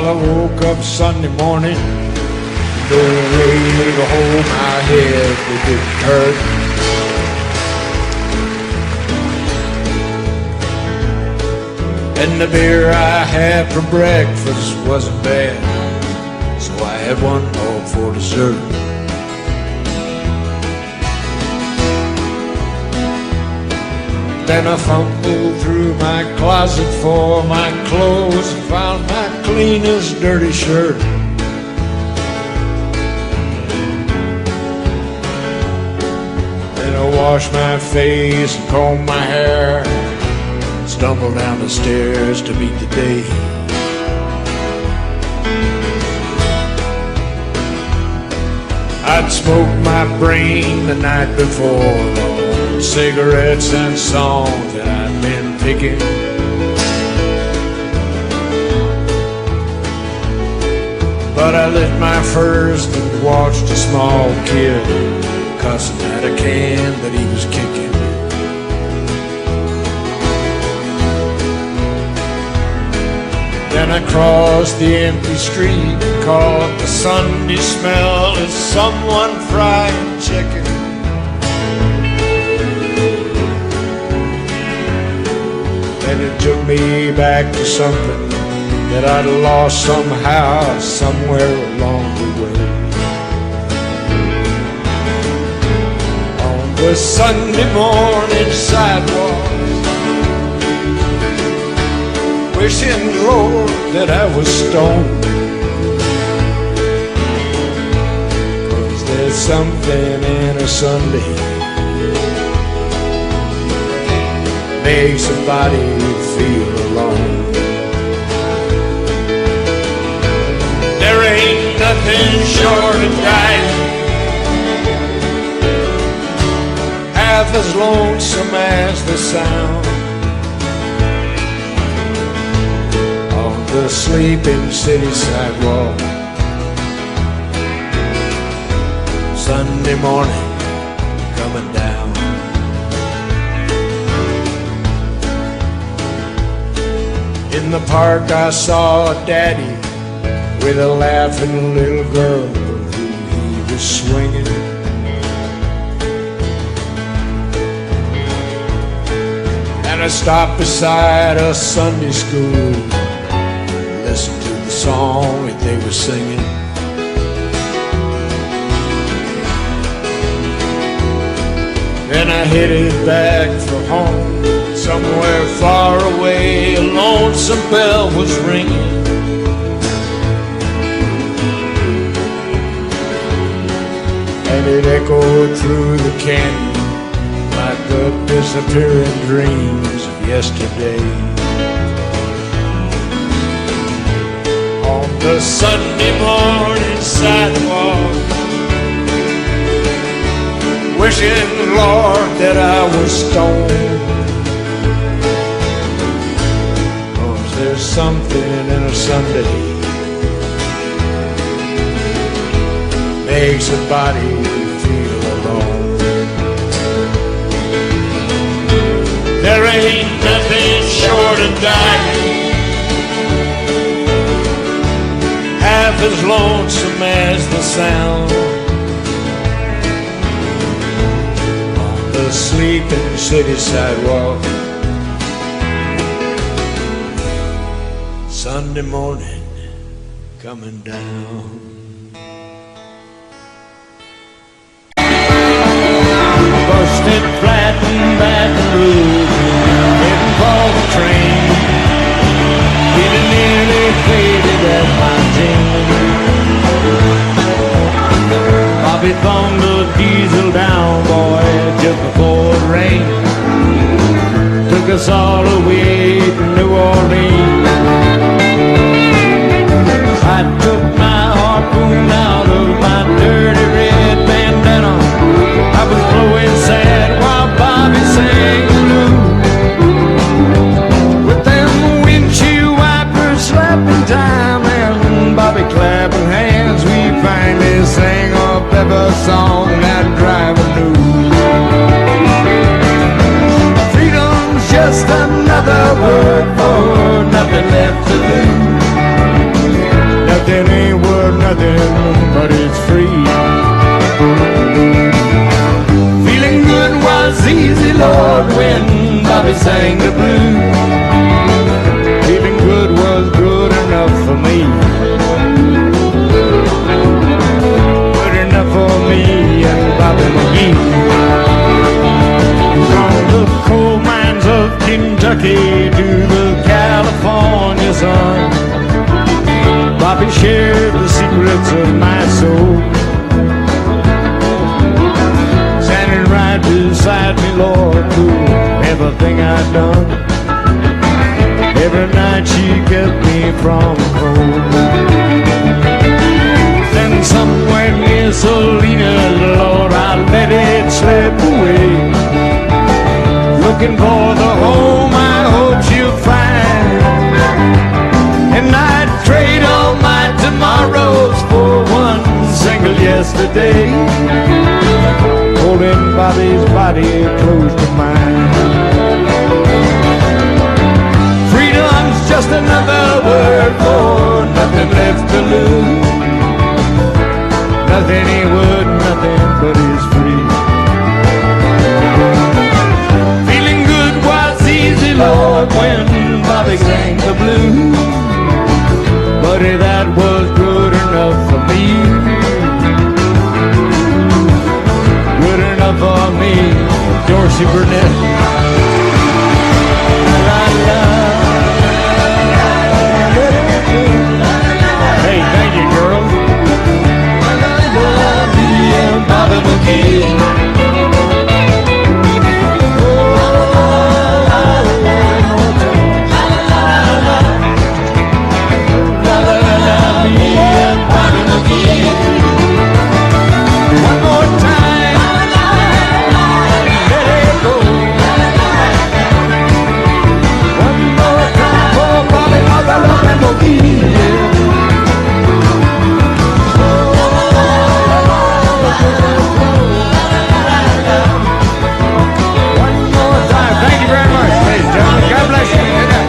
I woke up Sunday morning, no way to hold my head, it didn't hurt. And the beer I had for breakfast wasn't bad, so I had one more for dessert. Then I fumbled through my closet for my clothes and found my cleanest dirty shirt. Then I washed my face and combed my hair, stumbled down the stairs to meet the day. I'd smoked my brain the night before, cigarettes and songs that I'd been picking. But I lit my first and watched a small kid cussing at a can that he was kicking. Then I crossed the empty street and caught the Sunday smell of someone frying chicken. And it took me back to something that I'd lost somehow, somewhere along the way. On the Sunday morning sidewalk, wishing, Lord, that I was stoned. 'Cause there's something in a Sunday makes somebody feel alone. There ain't nothing short of dying half as lonesome as the sound on the sleeping city sidewalk. Sunday morning coming down. In the park I saw a daddy with a laughing little girl who he was swinging. And I stopped beside a Sunday school, listened to the song that they were singing. Then I headed back for home. Somewhere far away, a lonesome bell was ringing. And it echoed through the canyon like the disappearing dreams of yesterday. On the Sunday morning sidewalk, wishing, Lord, that I was stoned. There's something in a Sunday makes a body feel alone. There ain't nothing short of dying half as lonesome as the sound on the sleeping city sidewalk. Sunday morning coming down. Busted flat in Baton Rouge, waiting for the train. Feeling nearly faded as my team. Bobby thumbed the diesel down, boy, just before it rained. Took us all the way to New Orleans. I took my harpoon out of my dirty red bandana. I was blowing sad while Bobby sang blues. With them windshield wipers slapping time and Bobby clapping hands, we finally sang a pepper song that driver knew. Freedom's just another word for nothing left to lose. home, but it's free. Feeling good was easy, Lord, when Bobby sang the blues. Feeling good was good enough for me. Good enough for me and Bobby McGee. From the coal mines of Kentucky to the California sun, Bobby shared the secrets of my soul. Standing right beside me, Lord, through everything I'd done. Every night she kept me from cold. Then somewhere near Salina, Lord, I let it slip away. Looking for the home I hope she'll find. And I'd trade all my tomorrows for one single yesterday. Holding Bobby's body close to mine. Freedom's just another word for nothing left to lose. Nothing he would, nothing but he's free. Feeling good was easy, Lord, when Bobby sang the blues. Buddy, that was good enough for me. Good enough for me, Dorsey Burnett. La, la. Hey, thank you, girl. Bobby McGee. One more time, let it go. One more time for Bobby McGee. One more time. Thank you very much, ladies and gentlemen. God bless you. Good night.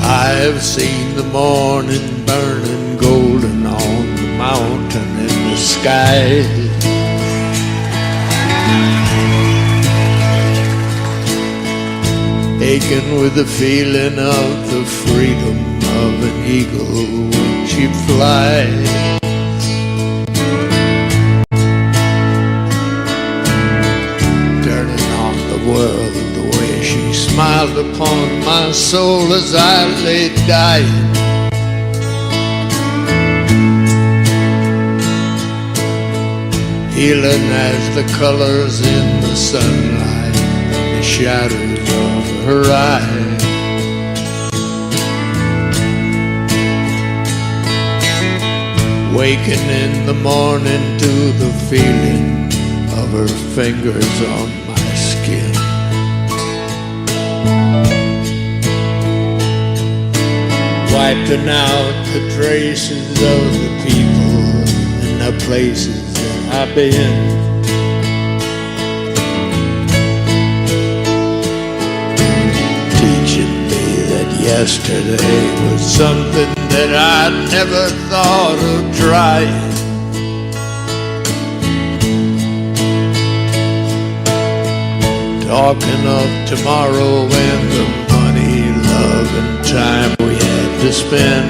I've seen the morning burning golden on the mountain in the sky. Aching with the feeling of the freedom of an eagle when she flies. Turning on the world the way she smiled upon my soul as I lay dying. Healing as the colors in the sunlight, the shadows of her eyes. Waking in the morning to the feeling of her fingers on my skin. Wiping out the traces of the people and the places that I've been. Teaching me that yesterday was something that I never thought of trying. Talking of tomorrow and the money, love and time we had to spend.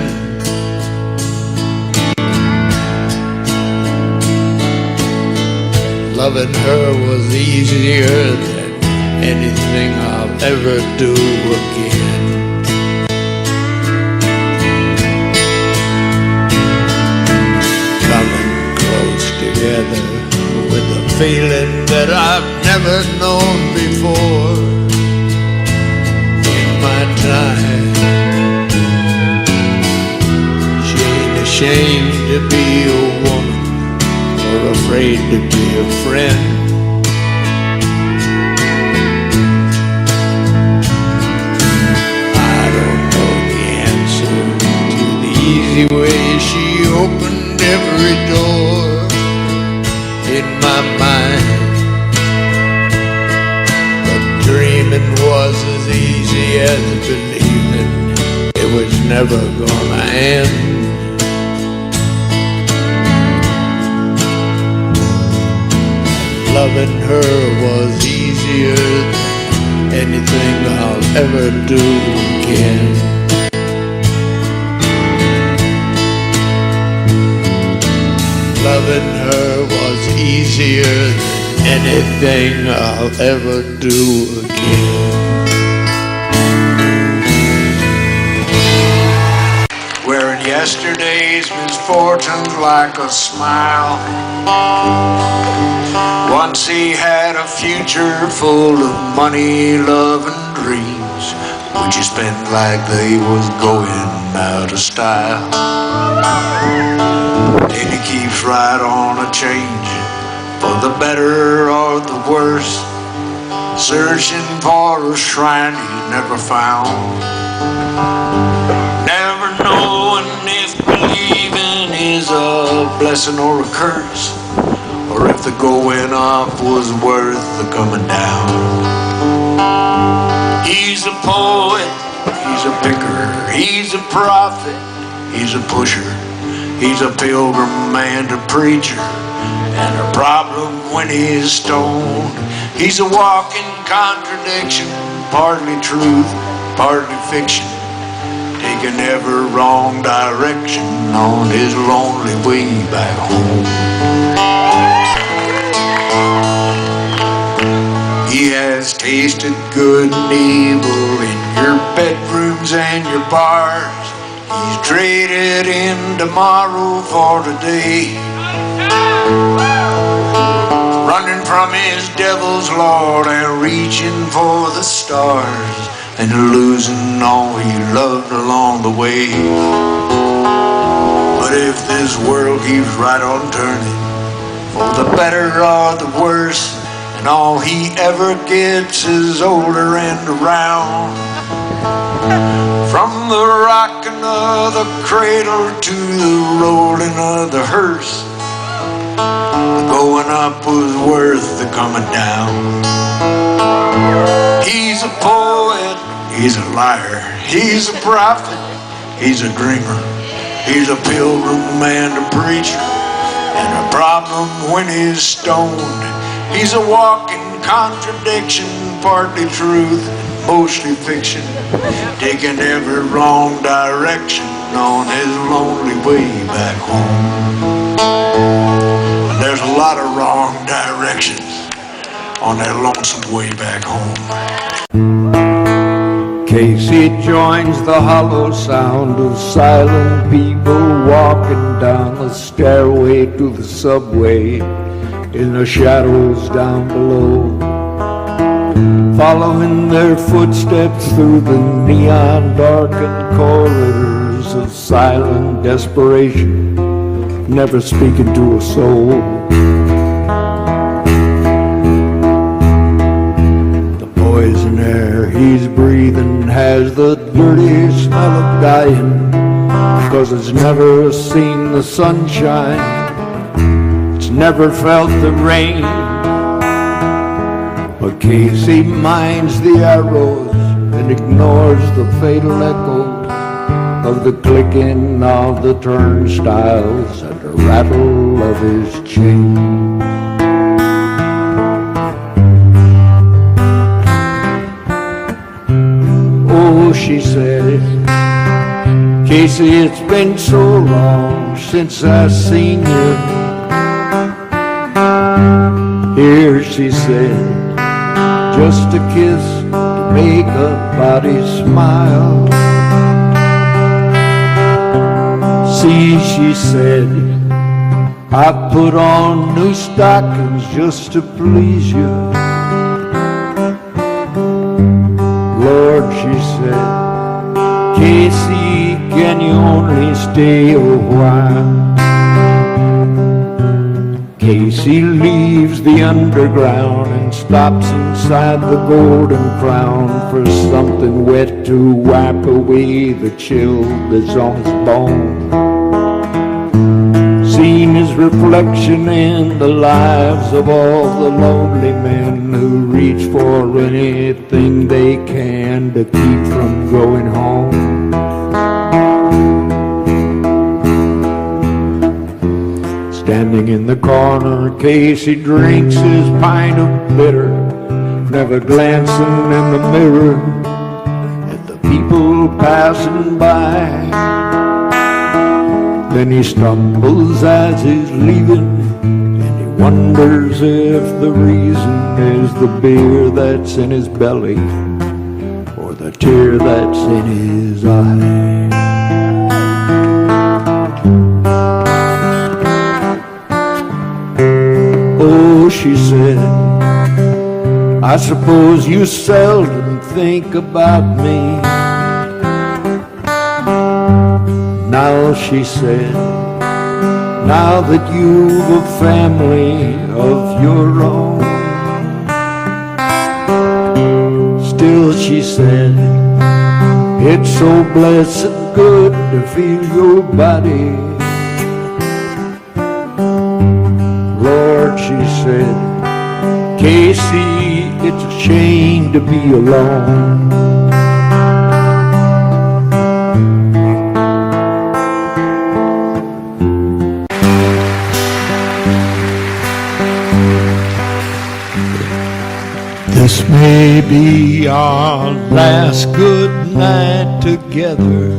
Loving her was easier than anything I'll ever do again. Coming close together with the feeling that I've never known before in my time. She ain't ashamed to be a woman or afraid to be a friend. I don't know the answer to the easy way she opened every door in my mind, but dreaming was as easy as believing it was never gonna end. Loving her was easier than anything I'll ever do again. Loving her was easier than anything I'll ever do again. Wearing yesterday's misfortunes like a smile. Once he had a future full of money, love and dreams, which he spent like they was going out of style. And he keeps right on a changing, for the better or the worse, searching for a shrine he never found. Never knowing if believing is a blessing or a curse, or if the going up was worth the coming down. He's a poet, he's a picker, he's a prophet, he's a pusher, he's a pilgrim and a preacher, and a problem when he's stoned. He's a walking contradiction, partly truth, partly fiction, taking every wrong direction on his lonely way back home. He has tasted good and evil in your bedrooms and your bars. He's traded in tomorrow for today, running from his devil's lord and reaching for the stars, and losing all he loved along the way. But if this world keeps right on turning, for the better or the worse, and all he ever gets is older and around, from the rocking of the cradle to the rolling of the hearse, the going up was worth the coming down. He's a poet, he's a liar, he's a prophet, he's a dreamer, he's a pilgrim and a preacher, and a problem when he's stoned. He's a walking contradiction, partly truth, mostly fiction, taking every wrong direction on his lonely way back home. And there's a lot of wrong directions on that lonesome way back home. Casey joins the hollow sound of silent people walking down the stairway to the subway in the shadows down below, following their footsteps through the neon darkened corridors of silent desperation, never speaking to a soul. The poison air he's breathing has the dirty smell of dying, because it's never seen the sunshine, never felt the rain. But Casey minds the arrows and ignores the fatal echoes of the clicking of the turnstiles and the rattle of his chain. Oh, she said, Casey, it's been so long since I seen you. Here, she said, just a kiss to make a body smile. See, she said, I put on new stockings just to please you. Lord, she said, Casey, can you only stay a while? Casey leaves the underground and stops inside the Golden Crown for something wet to wipe away the chill that's on his bones. Seen his reflection in the lives of all the lonely men who reach for anything they can to keep from going home. Standing in the corner, Casey drinks his pint of bitter, never glancing in the mirror at the people passing by. Then he stumbles as he's leaving, and he wonders if the reason is the beer that's in his belly or the tear that's in his eye. Oh, she said, I suppose you seldom think about me. Now, she said, now that you've a family of your own. Still, she said, it's so blessed good to feel your body. Lord, she said, Casey, it's a shame to be alone. This may be our last good night together.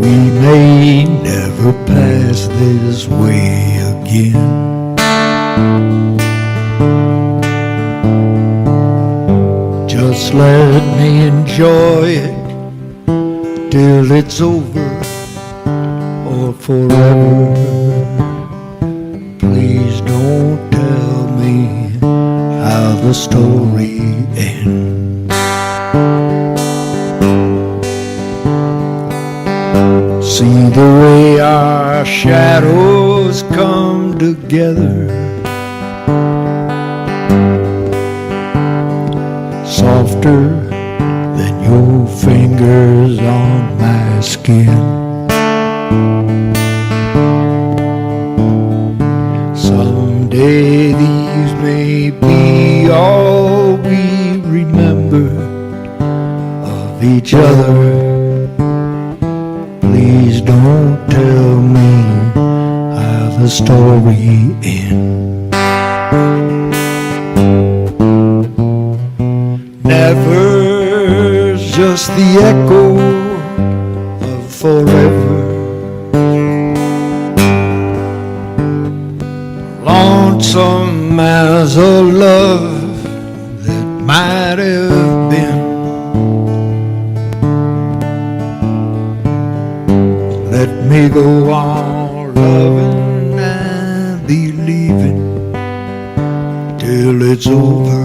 We may never pass this way again. Just let me enjoy it till it's over or forever. Please don't tell me how the story ends. See the way our shadows come together, softer than your fingers on my skin. Someday these may be all we remember of each other. Please don't tell me how the story ends. Never's just the echo of forever. Lonesome as a love that might have been. Let me go on loving and believing till it's over.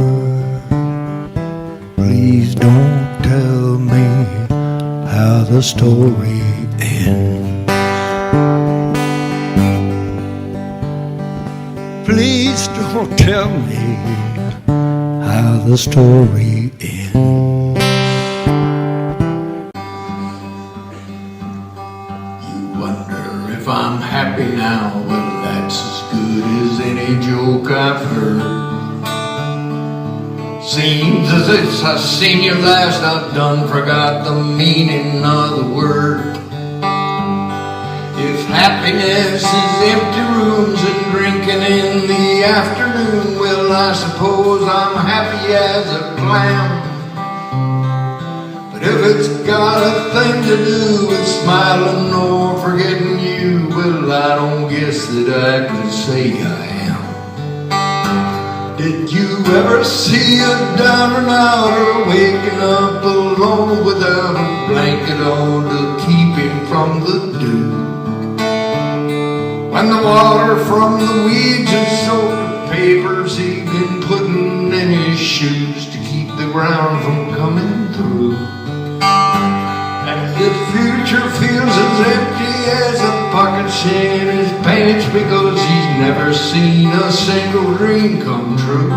Please don't tell me how the story ends. Please don't tell me how the story ends. You wonder if I'm happy now. Well, that's as good as any joke I've heard. Seems as if I've seen you last, I've done forgot the meaning of the word. If happiness is empty rooms and drinking in the afternoon, well, I suppose I'm happy as a clam. But if it's got a thing to do with smiling or forgetting you, well, I don't guess that I could say I am. Did you ever see a down and outer waking up alone without a blanket on to keep him from the dew. When the water from the weeds has soaked the papers he'd been putting in his shoes to keep the ground from coming through. And the future feels as empty as a pocket's in his pants because he's never seen a single dream come true.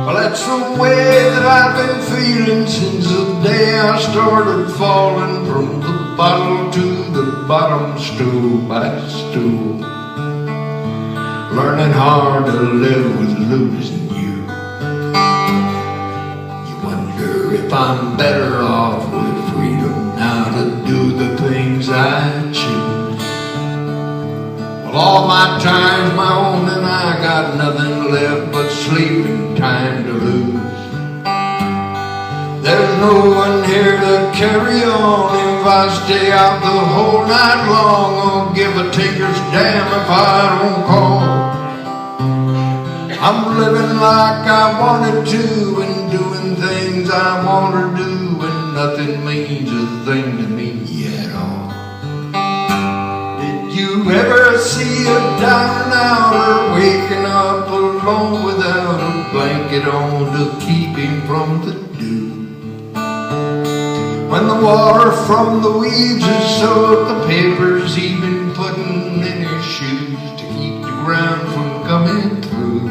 Well, that's the way that I've been feeling since the day I started falling from the bottle to the bottom, stool by stool, learning hard to live with losing you. You wonder if I'm better off with freedom now to do the things I choose. Well, all my time's my own and I got nothing left but sleeping time to lose. There's no one here to carry on if I stay out the whole night long. I'll give a tinker's damn if I don't call. I'm living like I wanted to and doing things I want to do, and nothing means a thing to me at all. Did you ever see a down and outer waking up alone without a blanket on to keep him from the dew? When the water from the weeds has soaked the papers he'd been putting in his shoes to keep the ground from coming through.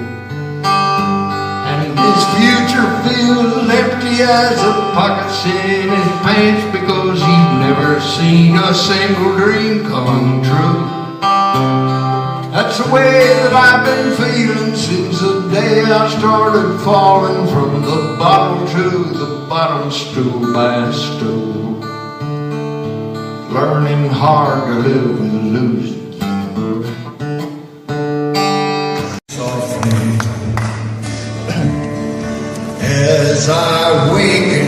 And his future feels empty as a pocket's in his pants because he's never seen a single dream come true. That's the way that I've been feeling since the day I started falling from the bottle to the bottom, stool by stool, learning hard to live with losing you. Softly, as I waken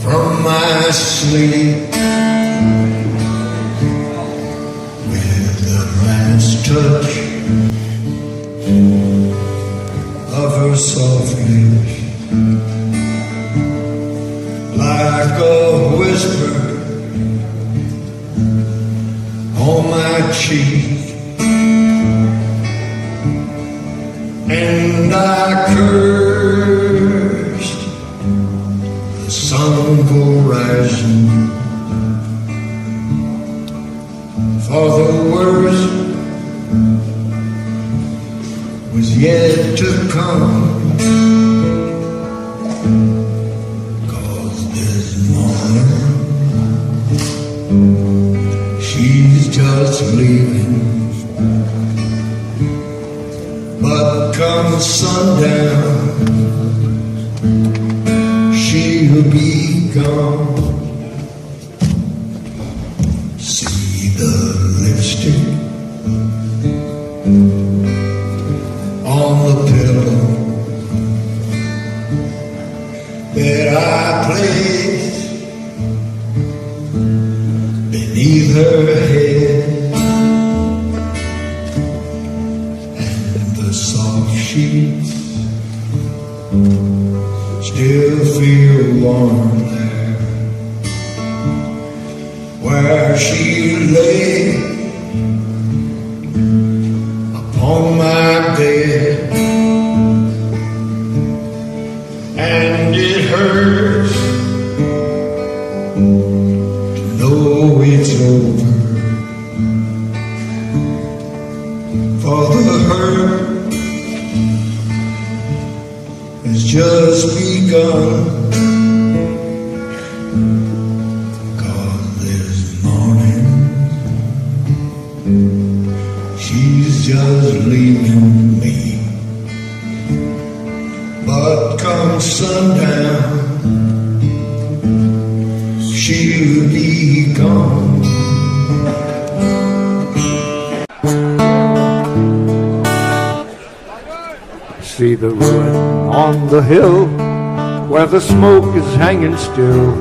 from my sleep, touch of her soft lips, like a whisper on my cheek, and I cursed the sun horizon for the worst was yet to come. 'Cause this morning she's just leaving, but come sundown she'll be gone. See the lipstick on the pillow that I placed beneath her head, and the soft sheets still feel warm there where she lay upon my bed. And it hurts to know it's over, for the hurt has just begun. 'Cause this morning she's just leaving me, but come sundown she'll be gone. See the ruin on the hill where the smoke is hanging still,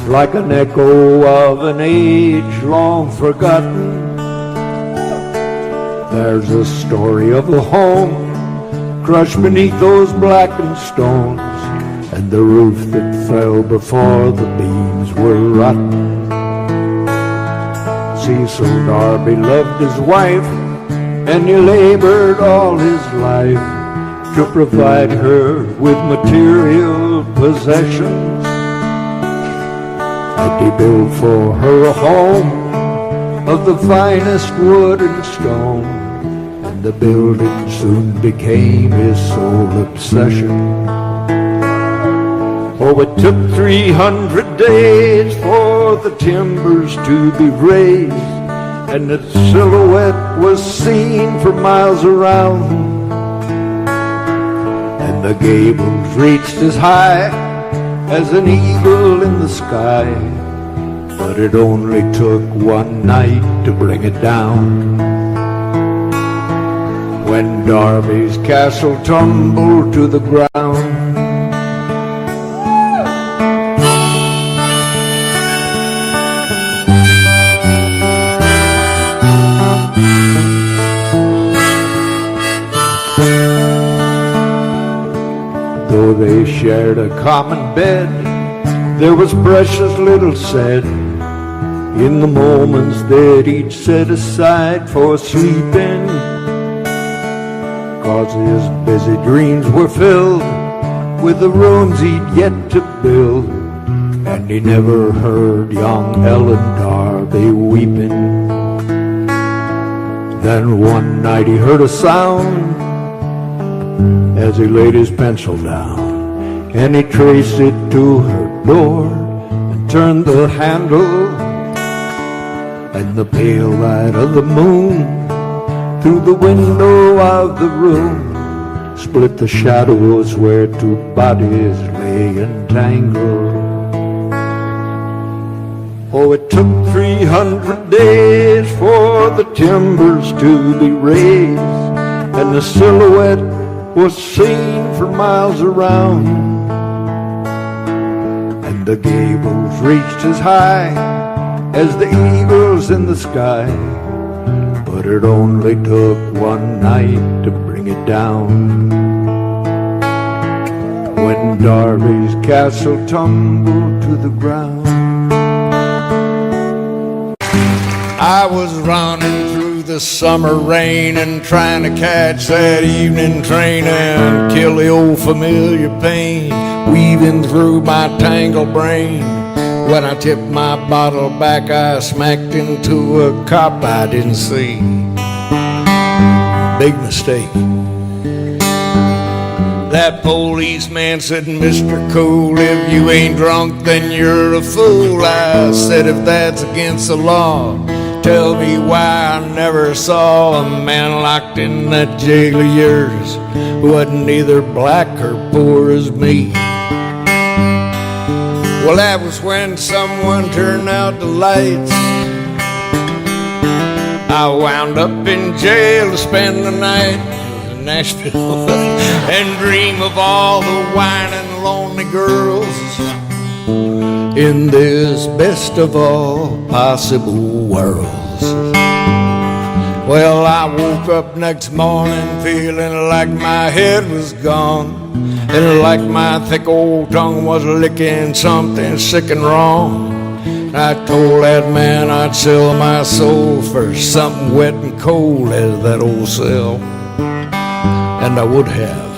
like an echo of an age long forgotten. There's a story of a home crushed beneath those blackened stones, and the roof that fell before the beams were rotten. Cecil Darby loved his wife, and he labored all his life to provide her with material possessions. And he built for her a home of the finest wood and stone, and the building soon became his sole obsession. Oh, it took 300 days for the timbers to be raised, and its silhouette was seen for miles around. And the gables reached as high as an eagle in the sky, but it only took one night to bring it down. When Darby's castle tumbled to the ground, though they shared a common bed, there was precious little said in the moments that each set aside for sleeping, 'cause his busy dreams were filled with the rooms he'd yet to build, and he never heard young Ellen Darby weeping. Then one night he heard a sound as he laid his pencil down, and he traced it to her door and turned the handle, and the pale light of the moon through the window of the room split the shadows where two bodies lay entangled. Oh, it took 300 days for the timbers to be raised, and the silhouette was seen for miles around. And the gables reached as high as the eagles in the sky, but it only took one night to bring it down. When Darby's castle tumbled to the ground. I was running through the summer rain and trying to catch that evening train and kill the old familiar pain weaving through my tangled brain. When I tipped my bottle back, I smacked into a cop I didn't see. Big mistake. That policeman said, "Mr. Cool, if you ain't drunk, then you're a fool." I said, "If that's against the law, tell me why I never saw a man locked in that jail of yours who wasn't either black or poor as me." Well, that was when someone turned out the lights. I wound up in jail to spend the night in Nashville and dream of all the whining lonely girls in this best of all possible worlds. Well, I woke up next morning feeling like my head was gone, and like my thick old tongue was licking something sick and wrong. I told that man I'd sell my soul for something wet and cold as that old cell, and I would have.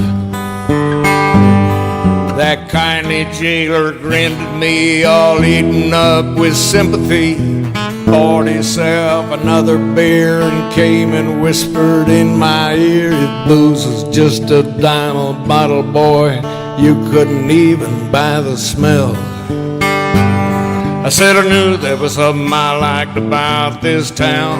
That kindly jailer grinned at me, all eaten up with sympathy, poured himself another beer and came and whispered in my ear, "If booze was just a dime a bottle, boy, you couldn't even buy the smell." I said I knew there was something I liked about this town.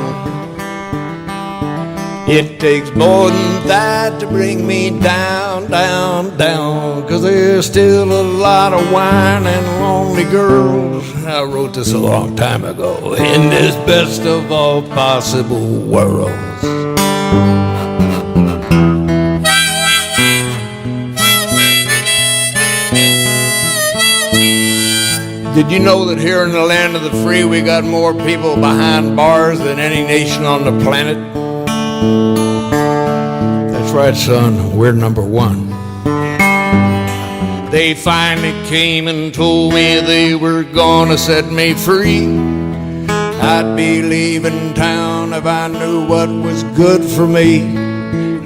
It takes more than that to bring me down, down, down, 'cause there's still a lot of wine and lonely girls. I wrote this a long time ago, in this best of all possible worlds. Did you know that here in the land of the free we got more people behind bars than any nation on the planet? That's right, son, we're number one. They finally came and told me they were gonna set me free. I'd be leaving town if I knew what was good for me.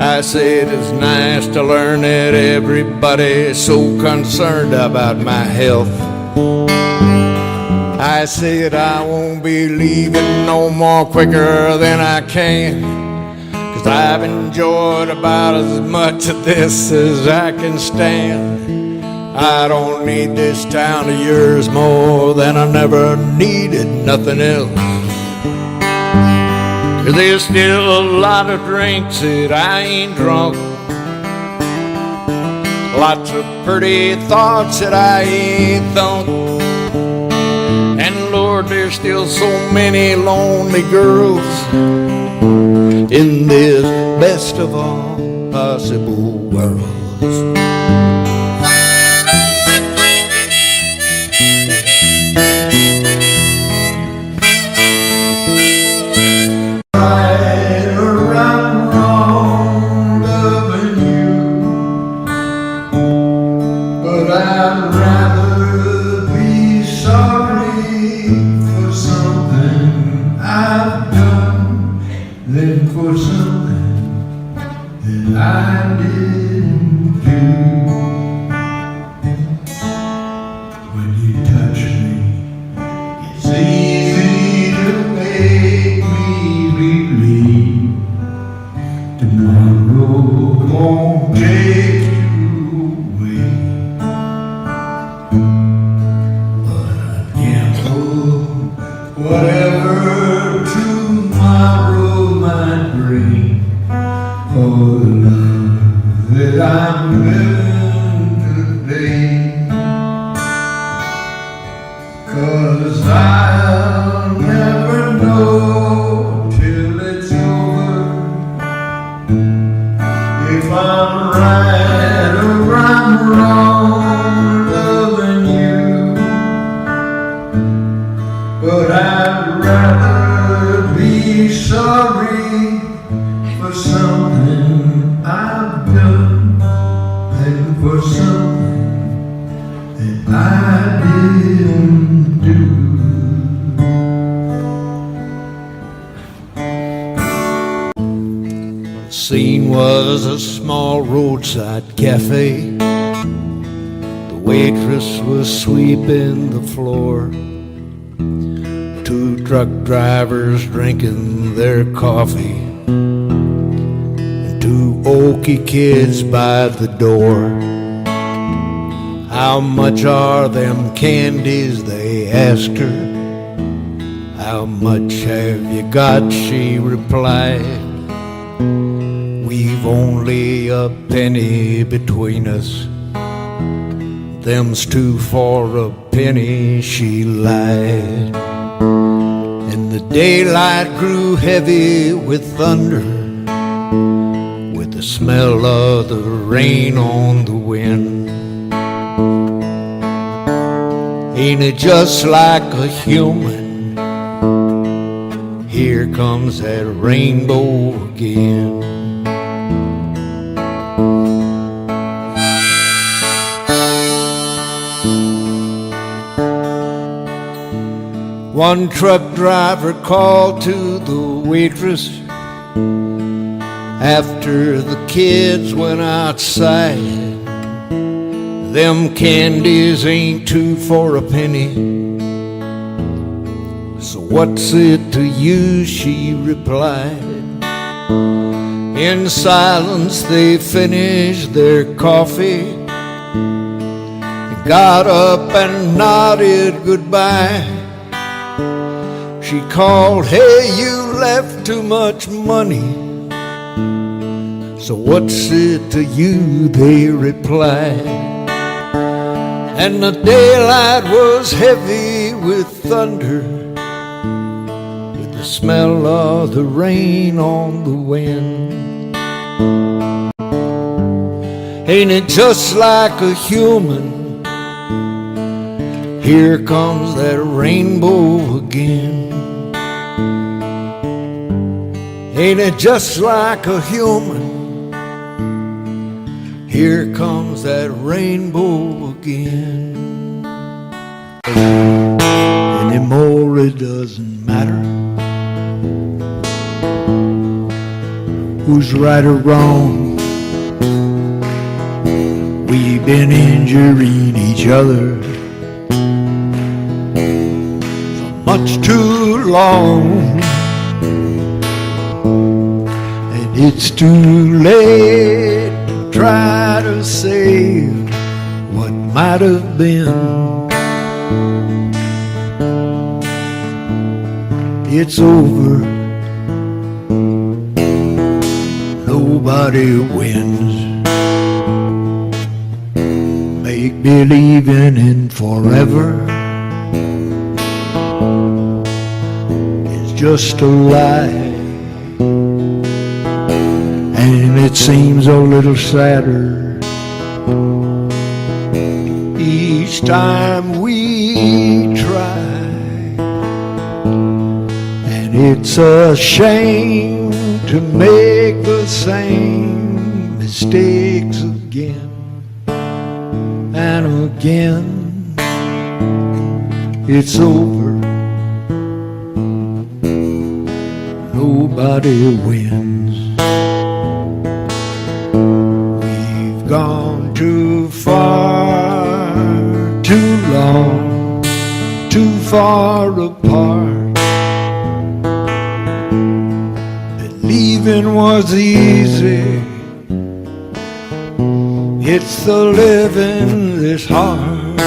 I said it's nice to learn that everybody's so concerned about my health. I said I won't be leaving no more quicker than I can, 'cause I've enjoyed about as much of this as I can stand. I don't need this town of yours more than I never needed nothing else. There's still a lot of drinks that I ain't drunk, lots of pretty thoughts that I ain't thunk, and Lord, there's still so many lonely girls in this best of all possible worlds. For something that I didn't do. When you touch me, it's easy to make me believe tomorrow won't take you away. But I gamble whatever tomorrow might bring, for the love that I'm living today. 'Cause I'll never know till it's over if I'm right or I'm wrong loving you. But I'd rather be sorry for something I've done than for something that I didn't do. The scene was a small roadside cafe. The waitress was sweeping the floor. Two truck drivers drinking their coffee, and two oaky kids by the door. How much are them candies, they asked her. How much have you got, she replied. We've only a penny between us. Them's two for a penny, she lied. And the daylight grew heavy with thunder, with the smell of the rain on the wind. Ain't it just like a human? Here comes that rainbow again. One truck driver called to the waitress after the kids went outside. Them candies ain't two for a penny, so what's it to you, she replied. In silence they finished their coffee, got up and nodded goodbye. She called, "Hey, you left too much money." "So what's it to you?" they replied. And the daylight was heavy with thunder, with the smell of the rain on the wind. Ain't it just like a human? Here comes that rainbow again. Ain't it just like a human? Here comes that rainbow again. again. Anymore it doesn't matter who's right or wrong. We've been injuring each other for much too long, and it's too late to try to save what might have been. It's over. Nobody wins. Make believing in forever is just a lie, and it seems a little sadder each time we try. And it's a shame to make the same mistakes again and again. It's over. Nobody wins. We've gone too far, too long, too far apart. Believing was easy. It's the living that's hard.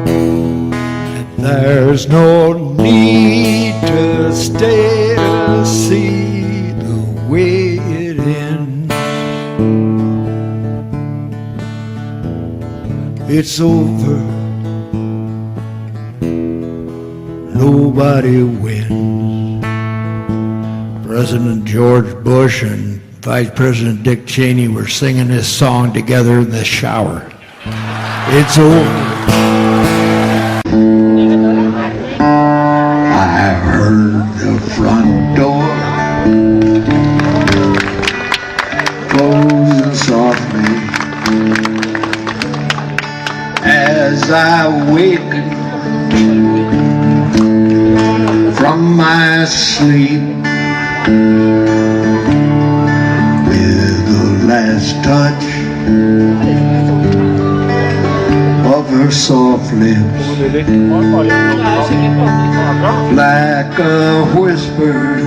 And there's no need to stay to see the way it ends. It's over. Nobody wins. President George Bush and Vice President Dick Cheney were singing this song together in the shower. It's over. I heard the front door closing softly as I wakened from my sleep. With the last touch of her soft lips, like a whisper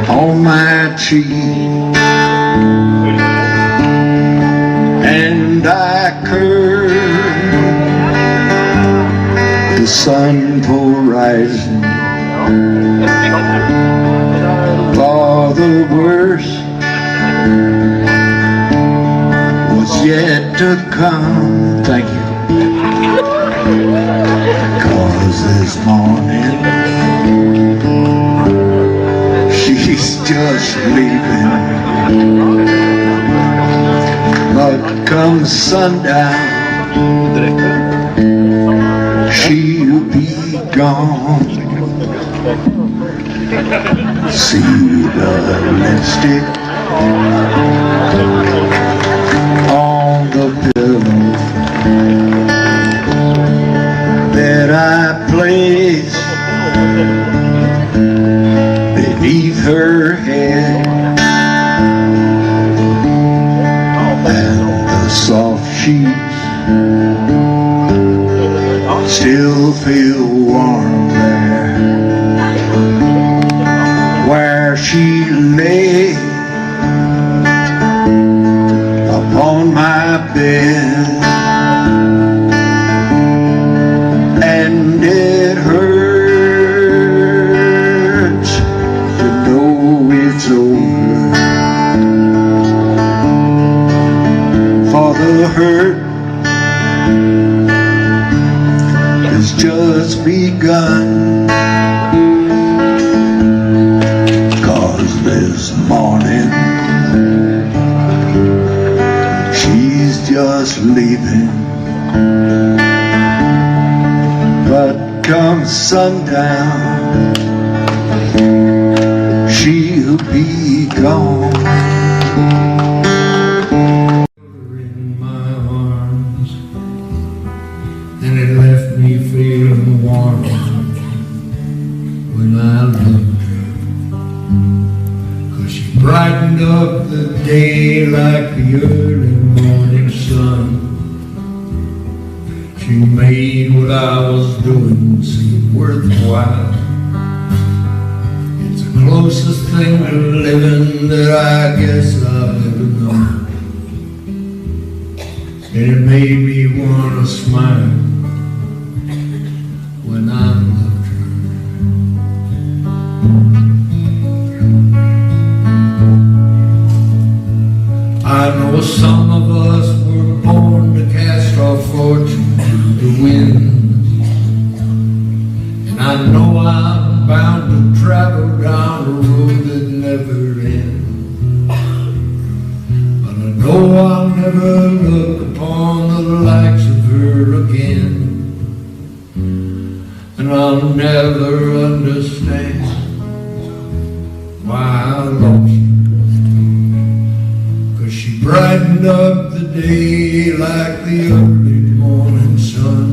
on my cheek, and I cursed the sun for rising, for the worst was yet to come. Thank you. 'Cause this morning she's just leaving, but come sundown she'll be gone. See the lipstick on the pillow that I placed beneath her head, and the soft sheets still feel warm there where she lay upon my bed, and it hurts to know it's over, for the hurt has just begun. 'Cause this morning she's just leaving, but come sundown she'll be gone. when I loved her. 'Cause she brightened up the day like the early morning sun. She made what I was doing seem worthwhile. It's the closest thing to living that I guess I've ever known. And it made me want to smile when I loved her. I know some of us were born to cast our fortune to the winds, and I know I'm bound to travel down a road that never ends. But I know I'll never look upon the likes of her again, and I'll never understand why I lost her. 'Cause she brightened up the day like the early morning sun,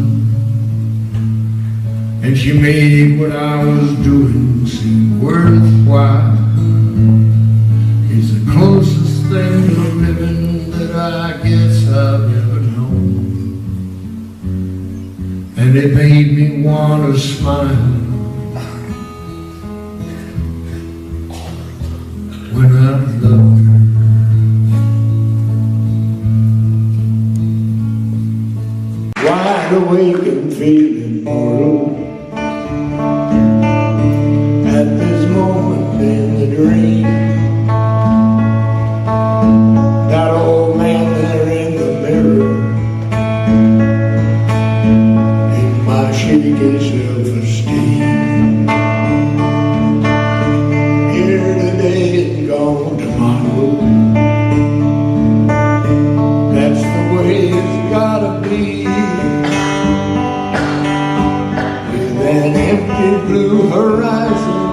and she made what I was doing seem worthwhile. It's the closest thing to living that I guess I've ever known. And it made me want to smile when I loved her. Wide awake and feeling mortal at this moment in the dream. That old man there in the mirror, he might shake his self-esteem. Here today and gone tomorrow. That's the way it's gotta be. An empty blue horizon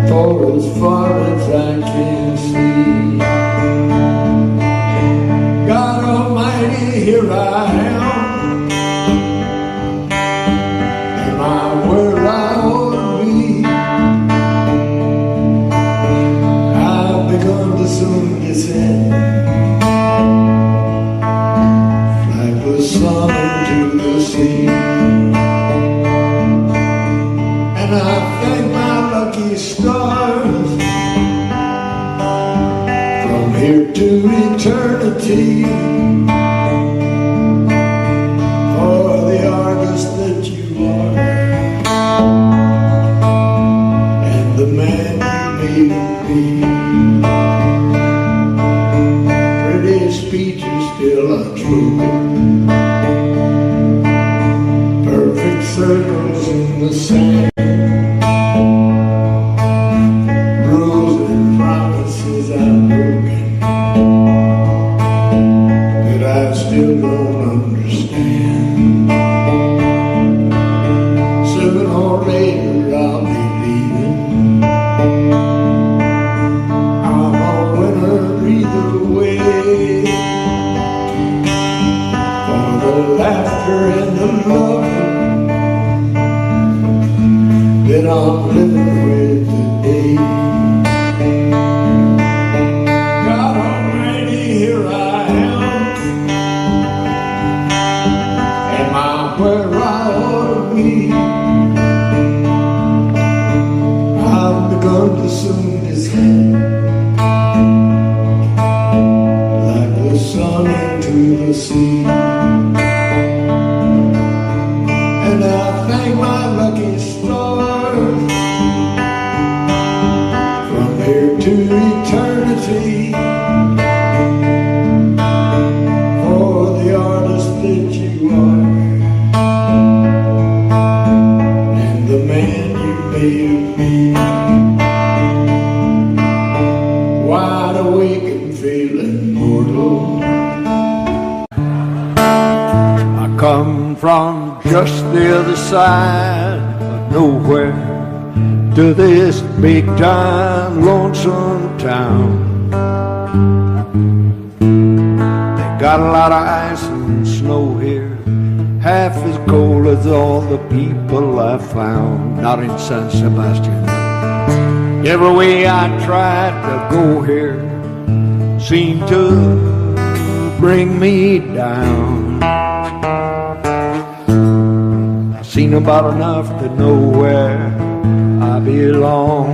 for as far as I can see. God Almighty, here I am. Am I where I ought to be? I've begun to soon descend like the sun into the sea. And I thank my lucky stars from here to eternity for the artist that you are and the man you made me. Pretty speeches still unspoken, perfect circles in the sand. I'm living with today. God Almighty, here I am. Am I where I ought to be? I've begun to soon descend like the sun into the sea. And I thank my lucky stars from here to eternity for the artist that you are and the man you made of me. Wide awake and feeling mortal. I come from just the other side of nowhere to this big time lonesome town. They got a lot of ice and snow here, half as cold as all the people I found, not in San Sebastian. Every way I tried to go here seemed to bring me down. I've seen about enough to know where I belong.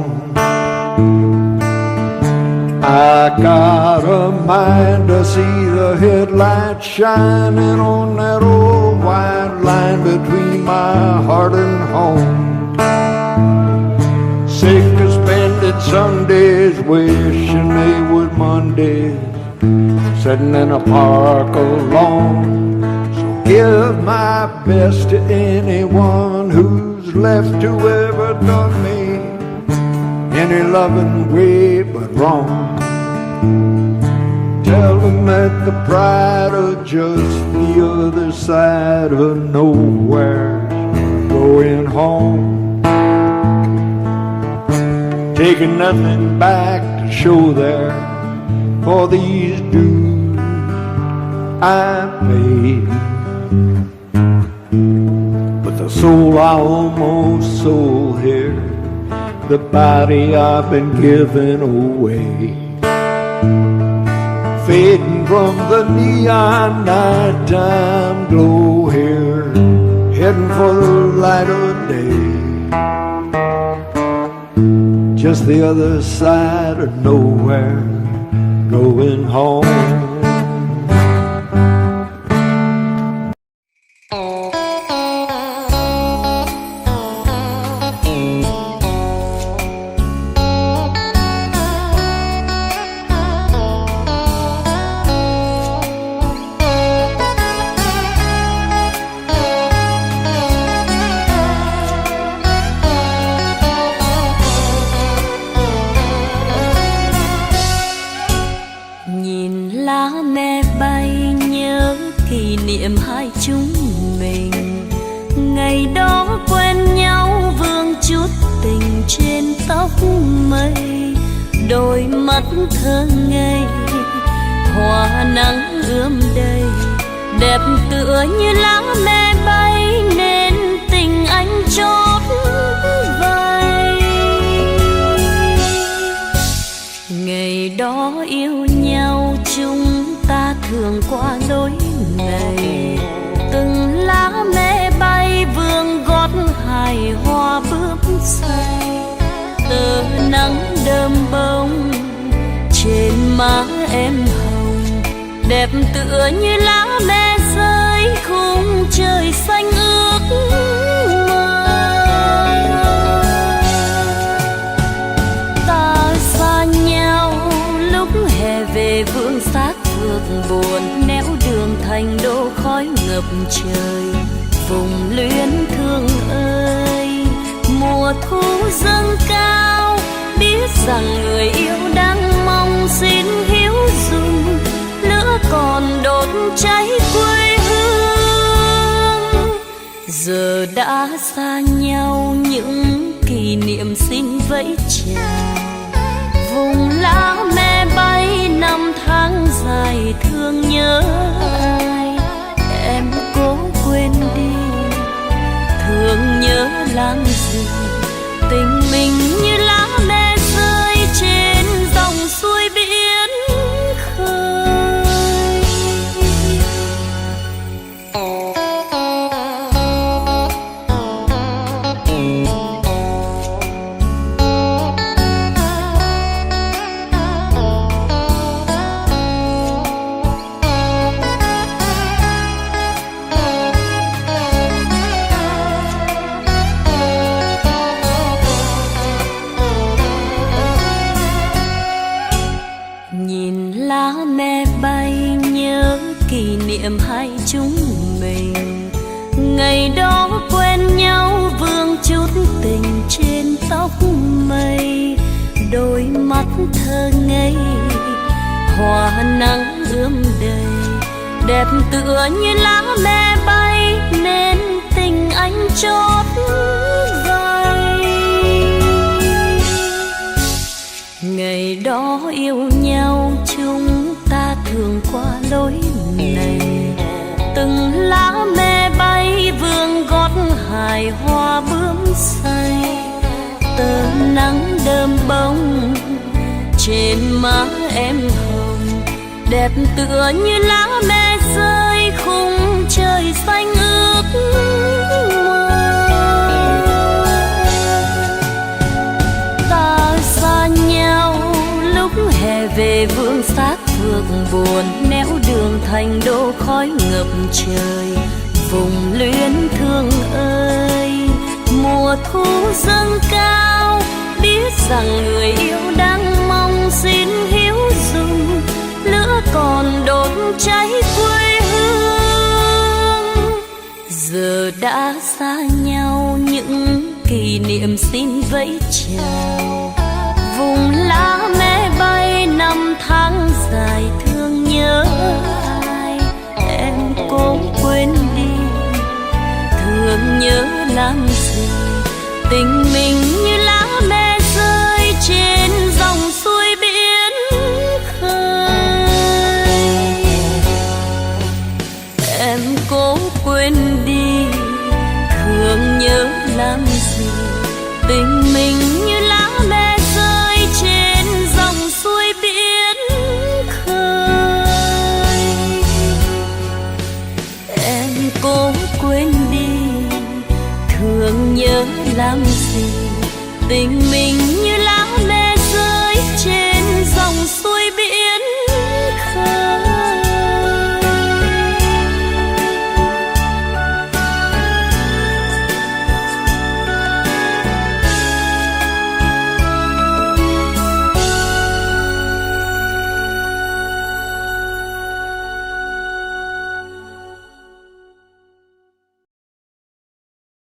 I got a mind to see the headlights shining on that old white line between my heart and home. Sick of spending Sundays wishing they were Mondays, sitting in a park alone. So give my best to anyone who's left to ever done me any loving way but wrong. Tell them that the pride of just the other side of nowhere, going home, taking nothing back to show there for these dues I paid. But the soul I almost sold here, the body I've been giving away, fading from the neon nighttime glow here, heading for the light of day, just the other side of nowhere, going home. Hai chúng mình ngày đó quen nhau, vương chút tình trên tóc mây, đôi mắt thơ ngây, hoa nắng ươm đầy, đẹp tựa như lá me bay, nên tình anh chót vây. Ngày đó yêu nhau chúng ta thường qua lối này, từng lá me bay vương gót hài hoa bước say, tờ nắng đơm bông trên má em hồng, đẹp tựa như lá me rơi khung trời xanh ước mơ. Ta xa nhau lúc hè về vương xác phược buồn, nẻo đường thành đô khói ngập trời, vùng luyến thương ơi. Mùa thu dâng cao, biết rằng người yêu đang mong, xin hiếu dùng lửa còn đốt cháy quê hương. Giờ đã xa nhau, những kỷ niệm xin vẫy chào, vùng lá me bay năm tháng dài thương nhớ ai. Em cố quên đi, thương nhớ làm gì, tình mình như lá me rơi trên dòng suối biển khơi. Hai chúng mình ngày đó quen nhau, vương chút tình trên tóc mây, đôi mắt thơ ngây, hoa nắng ươm đầy, đẹp tựa như lá me bay, nên tình anh chót vây. Ngày đó yêu nhau chúng ta thường qua lối này, từng lá me bay say, tờ nắng đơm bông trên má em hồng, đẹp tựa như lá me rơi khung trời xanh ước mơ. Ta xa nhau lúc hè về vương xác phượng buồn, néo đường thành đô khói ngập trời. Vùng luyến thương ơi, mùa thu dâng cao, biết rằng người yêu đang mong xin hiếu dung, lửa còn đốt cháy quê hương. Giờ đã xa nhau, những kỷ niệm xin vẫy chào. Vùng lá me bay năm tháng dài thương nhớ ai, em cố quên đi, thương nhớ làm gì. Tình mình như lá me rơi trên dòng suối biển khơi. Em cố quên đi, thương nhớ làm gì. Tình mình như lá me rơi trên dòng suối biển khơi. Em cố quên đi, thương nhớ làm gì. Tình mình như